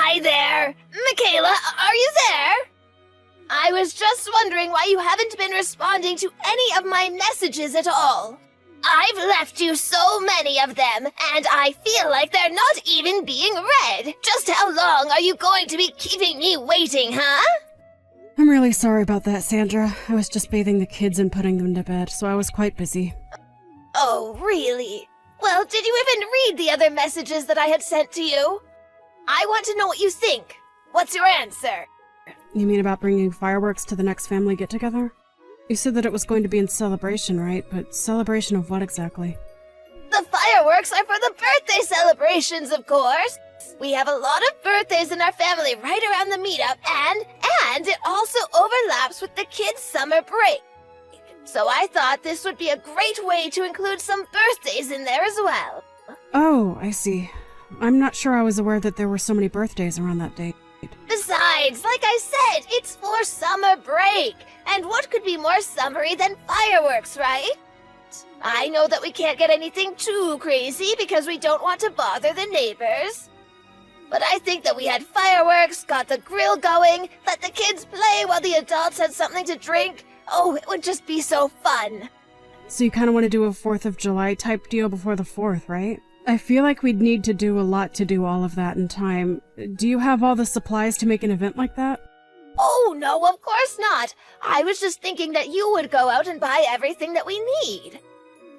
Hi there! Michaela, are you there? I was just wondering why you haven't been responding to any of my messages at all. I've left you so many of them, and I feel like they're not even being read. Just how long are you going to be keeping me waiting, huh? I'm really sorry about that, Sandra. I was just bathing the kids and putting them to bed, so I was quite busy. Oh, really? Well, did you even read the other messages that I had sent to you? I want to know what you think. What's your answer? You mean about bringing fireworks to the next family get-together? You said that it was going to be in celebration, right? But celebration of what exactly? The fireworks are for the birthday celebrations, of course. We have a lot of birthdays in our family right around the meetup, and it also overlaps with the kids' summer break. So I thought this would be a great way to include some birthdays in there as well. Oh, I see. I'm not sure I was aware that there were so many birthdays around that date. Besides, like I said, it's for summer break. And what could be more summery than fireworks, right? I know that we can't get anything too crazy because we don't want to bother the neighbors. But I think that we had fireworks, got the grill going, let the kids play while the adults had something to drink. Oh, it would just be so fun. So you kind of want to do a 4th of July type deal before the 4th, right? I feel like we'd need to do a lot to do all of that in time. Do you have all the supplies to make an event like that? Oh, no, of course not. I was just thinking that you would go out and buy everything that we need.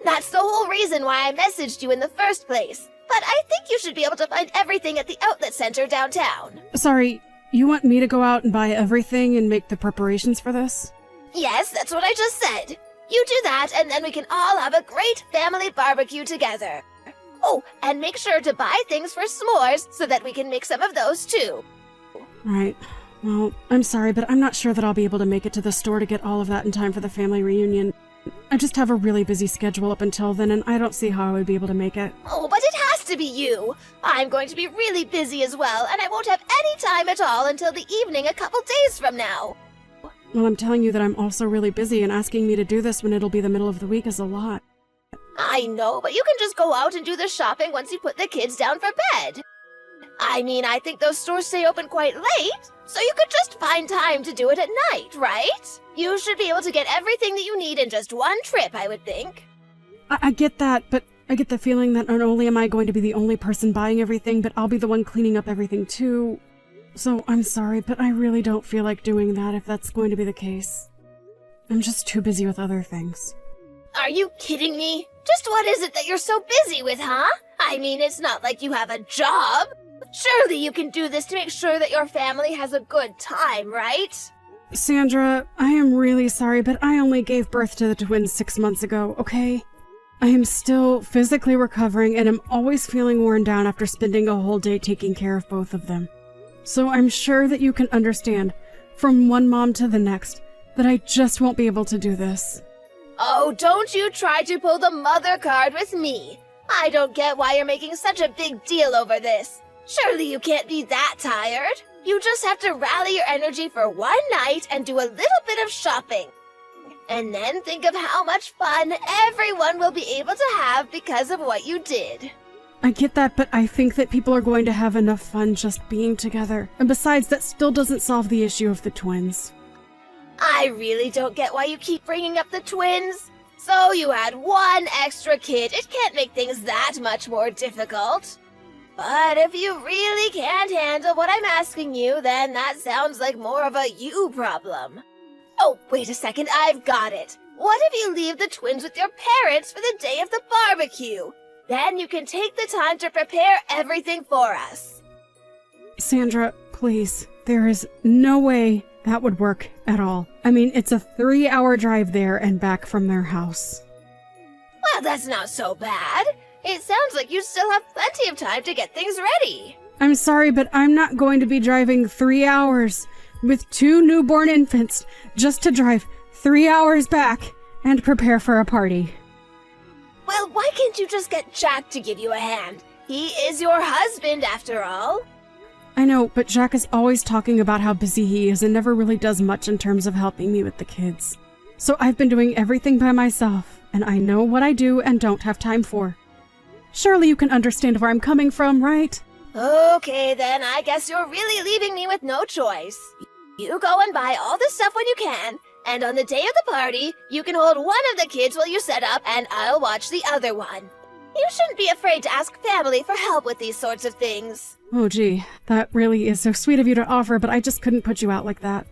That's the whole reason why I messaged you in the first place. But I think you should be able to find everything at the outlet center downtown. Sorry, you want me to go out and buy everything and make the preparations for this? Yes, that's what I just said. You do that, and then we can all have a great family barbecue together. Oh, and make sure to buy things for s'mores so that we can make some of those too. Right. Well, I'm sorry, but I'm not sure that I'll be able to make it to the store to get all of that in time for the family reunion. I just have a really busy schedule up until then, and I don't see how I would be able to make it. Oh, but it has to be you. I'm going to be really busy as well, and I won't have any time at all until the evening a couple days from now. Well, I'm telling you that I'm also really busy, and asking me to do this when it'll be the middle of the week is a lot. I know, but you can just go out and do the shopping once you put the kids down for bed. I mean, I think those stores stay open quite late, so you could just find time to do it at night, right? You should be able to get everything that you need in just one trip, I would think. I get that, but I get the feeling that not only am I going to be the only person buying everything, but I'll be the one cleaning up everything too. So I'm sorry, but I really don't feel like doing that if that's going to be the case. I'm just too busy with other things. Are you kidding me? Just what is it that you're so busy with, huh? I mean, it's not like you have a job. Surely you can do this to make sure that your family has a good time, right? Sandra, I am really sorry, but I only gave birth to the twins 6 months ago, okay? I am still physically recovering and am always feeling worn down after spending a whole day taking care of both of them. So I'm sure that you can understand, from one mom to the next, that I just won't be able to do this. Oh, don't you try to pull the mother card with me. I don't get why you're making such a big deal over this. Surely you can't be that tired. You just have to rally your energy for one night and do a little bit of shopping. And then think of how much fun everyone will be able to have because of what you did. I get that, but I think that people are going to have enough fun just being together. And besides, that still doesn't solve the issue of the twins. I really don't get why you keep bringing up the twins. So you had one extra kid. It can't make things that much more difficult. But if you really can't handle what I'm asking you, then that sounds like more of a you problem. Oh, wait a second, I've got it. What if you leave the twins with your parents for the day of the barbecue? Then you can take the time to prepare everything for us. Sandra, please, there is no way that would work at all. I mean, it's a 3-hour drive there and back from their house. Well, that's not so bad. It sounds like you still have plenty of time to get things ready. I'm sorry, but I'm not going to be driving 3 hours with 2 newborn infants just to drive 3 hours back and prepare for a party. Well, why can't you just get Jack to give you a hand? He is your husband, after all. I know, but Jack is always talking about how busy he is and never really does much in terms of helping me with the kids. So I've been doing everything by myself, and I know what I do and don't have time for. Surely you can understand where I'm coming from, right? Okay, then I guess you're really leaving me with no choice. You go and buy all the stuff when you can, and on the day of the party, you can hold one of the kids while you set up, and I'll watch the other one. You shouldn't be afraid to ask family for help with these sorts of things. Oh gee, that really is so sweet of you to offer, but I just couldn't put you out like that.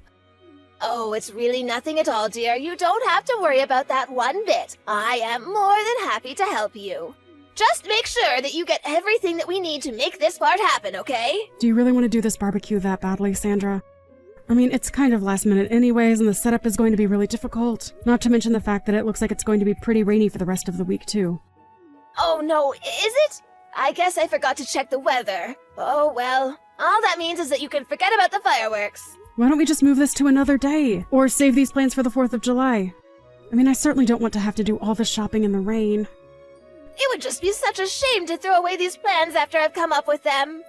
Oh, it's really nothing at all, dear. You don't have to worry about that one bit. I am more than happy to help you. Just make sure that you get everything that we need to make this part happen, okay? Do you really want to do this barbecue that badly, Sandra? I mean, it's kind of last minute anyways, and the setup is going to be really difficult. Not to mention the fact that it looks like it's going to be pretty rainy for the rest of the week, too. Oh no, is it? I guess I forgot to check the weather. Oh well, all that means is that you can forget about the fireworks. Why don't we just move this to another day? Or save these plans for the 4th of July? I mean, I certainly don't want to have to do all the shopping in the rain. It would just be such a shame to throw away these plans after I've come up with them.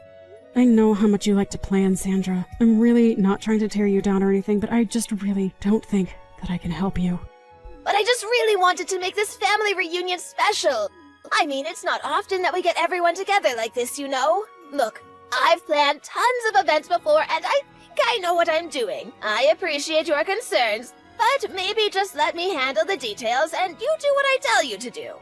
I know how much you like to plan, Sandra. I'm really not trying to tear you down or anything, but I just really don't think that I can help you. But I just really wanted to make this family reunion special. I mean, it's not often that we get everyone together like this, you know? Look, I've planned tons of events before, and I think I know what I'm doing. I appreciate your concerns, but maybe just let me handle the details and you do what I tell you to do.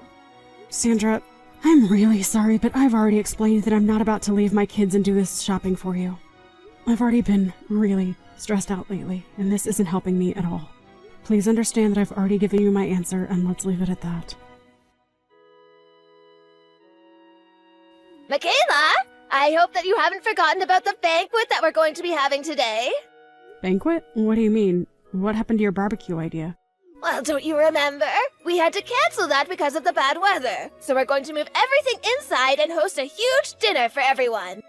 Sandra, I'm really sorry, but I've already explained that I'm not about to leave my kids and do this shopping for you. I've already been really stressed out lately, and this isn't helping me at all. Please understand that I've already given you my answer, and let's leave it at that. Michaela, I hope that you haven't forgotten about the banquet that we're going to be having today. Banquet? What do you mean? What happened to your barbecue idea? Well, don't you remember? We had to cancel that because of the bad weather. So we're going to move everything inside and host a huge dinner for everyone.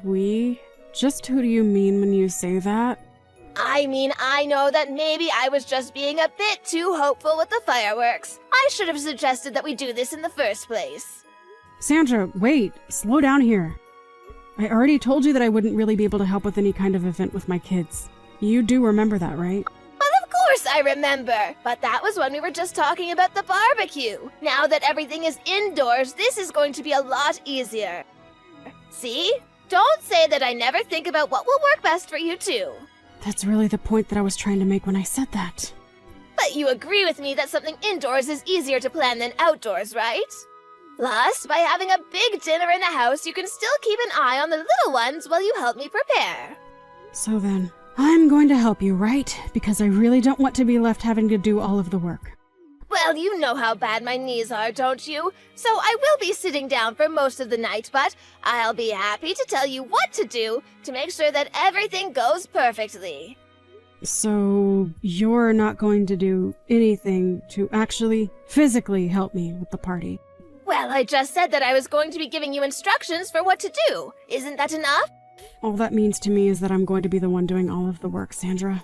We? Just who do you mean when you say that? I mean, I know that maybe I was just being a bit too hopeful with the fireworks. I should have suggested that we do this in the first place. Sandra, wait. Slow down here. I already told you that I wouldn't really be able to help with any kind of event with my kids. You do remember that, right? Well, of course I remember. But that was when we were just talking about the barbecue. Now that everything is indoors, this is going to be a lot easier. See? Don't say that I never think about what will work best for you too. That's really the point that I was trying to make when I said that. But you agree with me that something indoors is easier to plan than outdoors, right? Plus, by having a big dinner in the house, you can still keep an eye on the little ones while you help me prepare. So then, I'm going to help you, right? Because I really don't want to be left having to do all of the work. Well, you know how bad my knees are, don't you? So I will be sitting down for most of the night, but I'll be happy to tell you what to do to make sure that everything goes perfectly. So, you're not going to do anything to actually, physically help me with the party? Well, I just said that I was going to be giving you instructions for what to do. Isn't that enough? All that means to me is that I'm going to be the one doing all of the work, Sandra.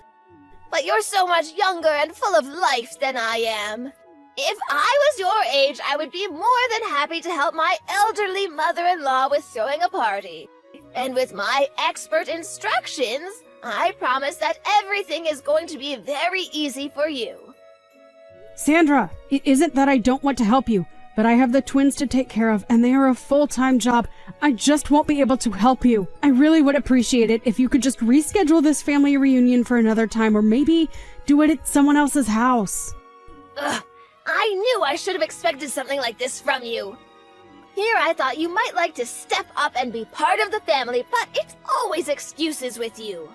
But you're so much younger and full of life than I am. If I was your age, I would be more than happy to help my elderly mother-in-law with throwing a party. And with my expert instructions, I promise that everything is going to be very easy for you. Sandra, it isn't that I don't want to help you, but I have the twins to take care of, and they are a full-time job. I just won't be able to help you. I really would appreciate it if you could just reschedule this family reunion for another time, or maybe do it at someone else's house. Ugh, I knew I should have expected something like this from you. Here I thought you might like to step up and be part of the family, but it's always excuses with you.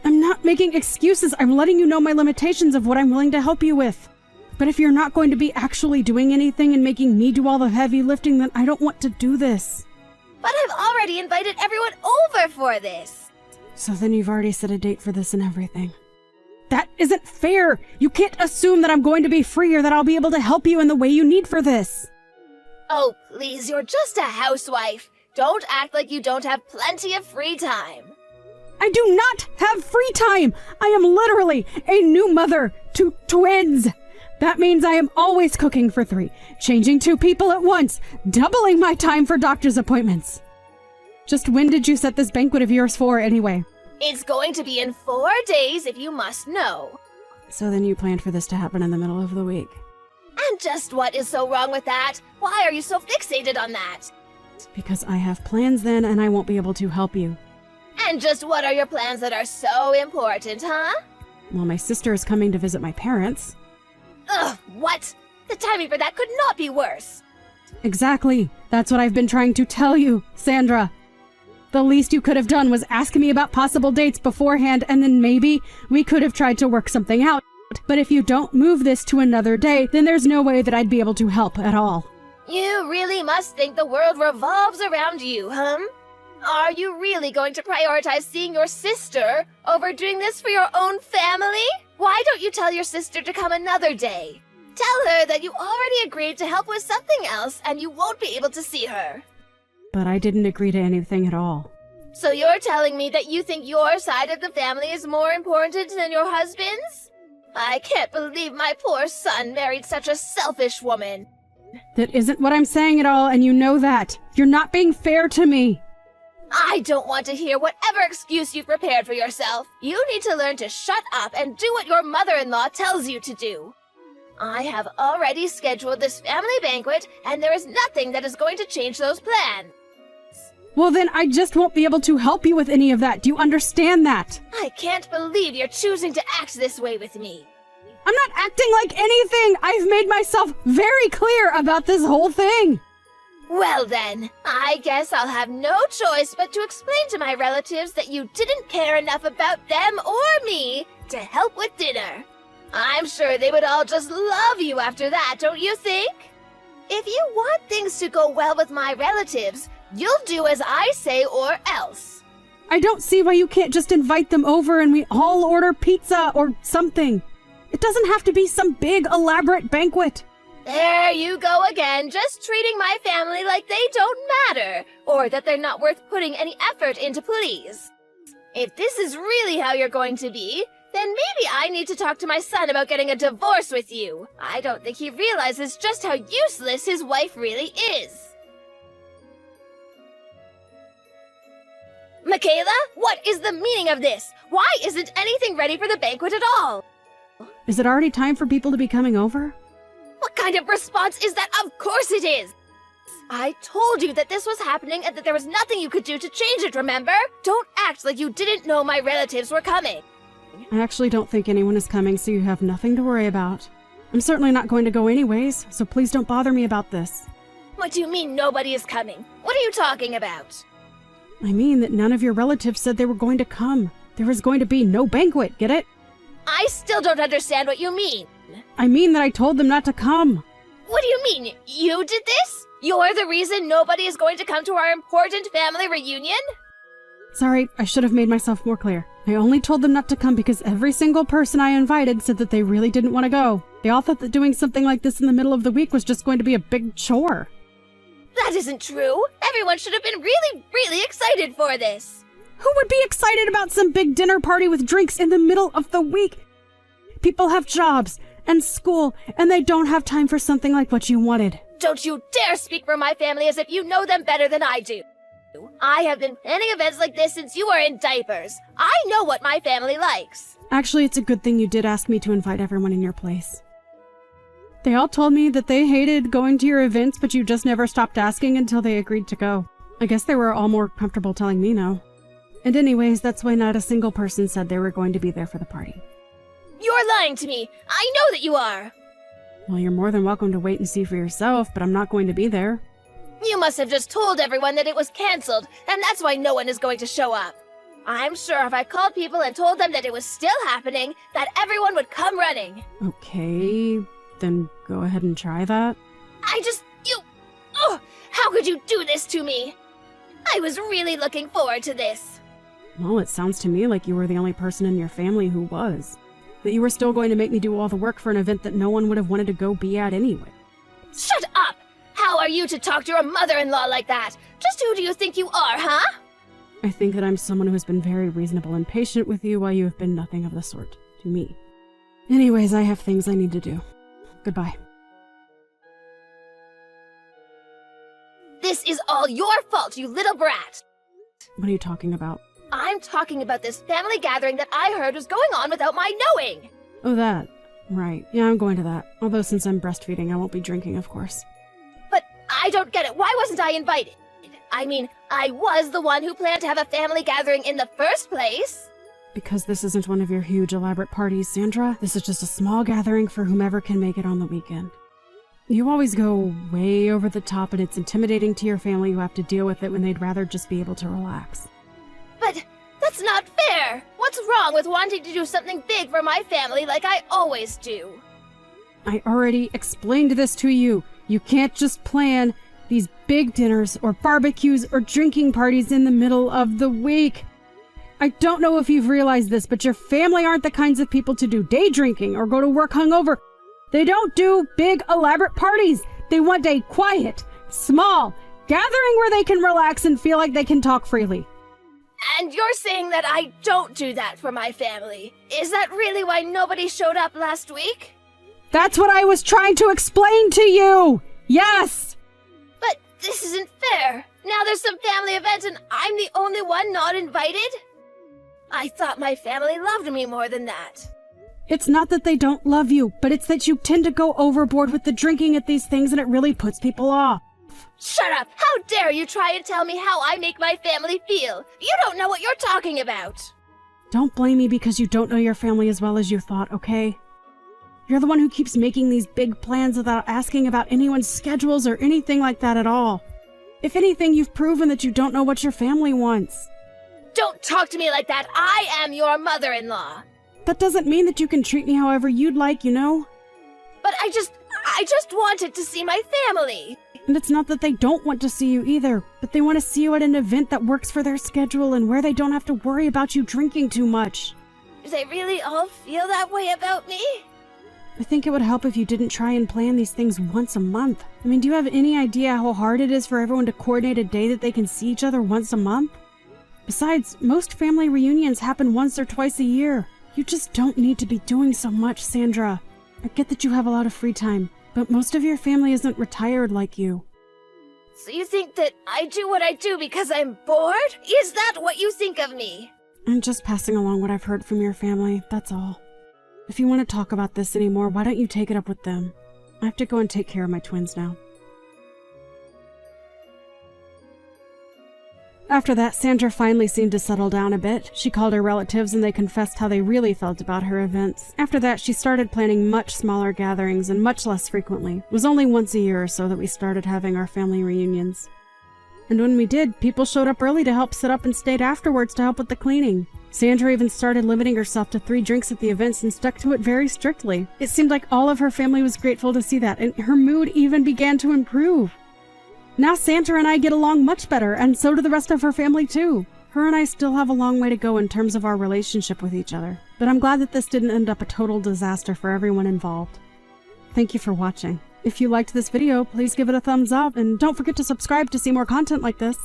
I'm not making excuses. I'm letting you know my limitations of what I'm willing to help you with. But if you're not going to be actually doing anything and making me do all the heavy lifting, then I don't want to do this. But I've already invited everyone over for this. So then you've already set a date for this and everything. That isn't fair! You can't assume that I'm going to be free or that I'll be able to help you in the way you need for this. Oh, please, you're just a housewife. Don't act like you don't have plenty of free time. I do not have free time! I am literally a new mother to twins! That means I am always cooking for 3, changing 2 people at once, doubling my time for doctor's appointments. Just when did you set this banquet of yours for, anyway? It's going to be in 4 days, if you must know. So then you planned for this to happen in the middle of the week. And just what is so wrong with that? Why are you so fixated on that? Because I have plans then, and I won't be able to help you. And just what are your plans that are so important, huh? Well, my sister is coming to visit my parents. Ugh, what? The timing for that could not be worse. Exactly. That's what I've been trying to tell you, Sandra. The least you could have done was ask me about possible dates beforehand, and then maybe we could have tried to work something out. But if you don't move this to another day, then there's no way that I'd be able to help at all. You really must think the world revolves around you, huh? Are you really going to prioritize seeing your sister over doing this for your own family? Why don't you tell your sister to come another day? Tell her that you already agreed to help with something else and you won't be able to see her. But I didn't agree to anything at all. So you're telling me that you think your side of the family is more important than your husband's? I can't believe my poor son married such a selfish woman. That isn't what I'm saying at all, and you know that. You're not being fair to me. I don't want to hear whatever excuse you've prepared for yourself. You need to learn to shut up and do what your mother-in-law tells you to do. I have already scheduled this family banquet, and there is nothing that is going to change those plans. Well, then I just won't be able to help you with any of that. Do you understand that? I can't believe you're choosing to act this way with me. I'm not acting like anything. I've made myself very clear about this whole thing. Well then, I guess I'll have no choice but to explain to my relatives that you didn't care enough about them or me to help with dinner. I'm sure they would all just love you after that, don't you think? If you want things to go well with my relatives, you'll do as I say or else. I don't see why you can't just invite them over and we all order pizza or something. It doesn't have to be some big, elaborate banquet. There you go again, just treating my family like they don't matter, or that they're not worth putting any effort into, please. If this is really how you're going to be, then maybe I need to talk to my son about getting a divorce with you. I don't think he realizes just how useless his wife really is. Michaela, what is the meaning of this? Why isn't anything ready for the banquet at all? Is it already time for people to be coming over? What kind of response is that? Of course it is! I told you that this was happening and that there was nothing you could do to change it, remember? Don't act like you didn't know my relatives were coming. I actually don't think anyone is coming, so you have nothing to worry about. I'm certainly not going to go anyways, so please don't bother me about this. What do you mean nobody is coming? What are you talking about? I mean that none of your relatives said they were going to come. There was going to be no banquet, get it? I still don't understand what you mean. I mean that I told them not to come. What do you mean? You did this? You're the reason nobody is going to come to our important family reunion? Sorry, I should have made myself more clear. I only told them not to come because every single person I invited said that they really didn't want to go. They all thought that doing something like this in the middle of the week was just going to be a big chore. That isn't true. Everyone should have been really excited for this. Who would be excited about some big dinner party with drinks in the middle of the week? People have jobs and school, and they don't have time for something like what you wanted. Don't you dare speak for my family as if you know them better than I do. I have been planning events like this since you were in diapers. I know what my family likes. Actually, it's a good thing you did ask me to invite everyone in your place. They all told me that they hated going to your events, but you just never stopped asking until they agreed to go. I guess they were all more comfortable telling me no. And anyways, that's why not a single person said they were going to be there for the party. You're lying to me. I know that you are. Well, you're more than welcome to wait and see for yourself, but I'm not going to be there. You must have just told everyone that it was canceled, and that's why no one is going to show up. I'm sure if I called people and told them that it was still happening, that everyone would come running. Okay, then go ahead and try that. How could you do this to me? I was really looking forward to this. Well, it sounds to me like you were the only person in your family who was. That you were still going to make me do all the work for an event that no one would have wanted to go be at anyway. Shut up! How are you to talk to your mother-in-law like that? Just who do you think you are, huh? I think that I'm someone who has been very reasonable and patient with you while you have been nothing of the sort to me. Anyways, I have things I need to do. Goodbye. This is all your fault, you little brat! What are you talking about? I'm talking about this family gathering that I heard was going on without my knowing! Oh, that. Right. Yeah, I'm going to that. Although since I'm breastfeeding, I won't be drinking, of course. But I don't get it. Why wasn't I invited? I mean, I was the one who planned to have a family gathering in the first place. Because this isn't one of your huge elaborate parties, Sandra. This is just a small gathering for whomever can make it on the weekend. You always go way over the top, and it's intimidating to your family who have to deal with it when they'd rather just be able to relax. But that's not fair! What's wrong with wanting to do something big for my family like I always do? I already explained this to you. You can't just plan these big dinners or barbecues or drinking parties in the middle of the week. I don't know if you've realized this, but your family aren't the kinds of people to do day drinking or go to work hungover. They don't do big, elaborate parties. They want a quiet, small gathering where they can relax and feel like they can talk freely. And you're saying that I don't do that for my family? Is that really why nobody showed up last week? That's what I was trying to explain to you! Yes! But this isn't fair. Now there's some family event and I'm the only one not invited? I thought my family loved me more than that. It's not that they don't love you, but it's that you tend to go overboard with the drinking at these things and it really puts people off. Shut up! How dare you try and tell me how I make my family feel? You don't know what you're talking about! Don't blame me because you don't know your family as well as you thought, okay? You're the one who keeps making these big plans without asking about anyone's schedules or anything like that at all. If anything, you've proven that you don't know what your family wants. Don't talk to me like that! I am your mother-in-law! That doesn't mean that you can treat me however you'd like, you know? But I just wanted to see my family! And it's not that they don't want to see you either, but they want to see you at an event that works for their schedule and where they don't have to worry about you drinking too much. Do they really all feel that way about me? I think it would help if you didn't try and plan these things once a month. I mean, do you have any idea how hard it is for everyone to coordinate a day that they can see each other once a month? Besides, most family reunions happen once or twice a year. You just don't need to be doing so much, Sandra. I get that you have a lot of free time, but most of your family isn't retired like you. So you think that I do what I do because I'm bored? Is that what you think of me? I'm just passing along what I've heard from your family, that's all. If you want to talk about this anymore, why don't you take it up with them? I have to go and take care of my twins now. After that, Sandra finally seemed to settle down a bit. She called her relatives and they confessed how they really felt about her events. After that, she started planning much smaller gatherings and much less frequently. It was only once a year or so that we started having our family reunions. And when we did, people showed up early to help set up and stayed afterwards to help with the cleaning. Sandra even started limiting herself to 3 drinks at the events and stuck to it very strictly. It seemed like all of her family was grateful to see that, and her mood even began to improve. Now Sandra and I get along much better, and so do the rest of her family too. Her and I still have a long way to go in terms of our relationship with each other, but I'm glad that this didn't end up a total disaster for everyone involved. Thank you for watching. If you liked this video, please give it a thumbs up, and don't forget to subscribe to see more content like this.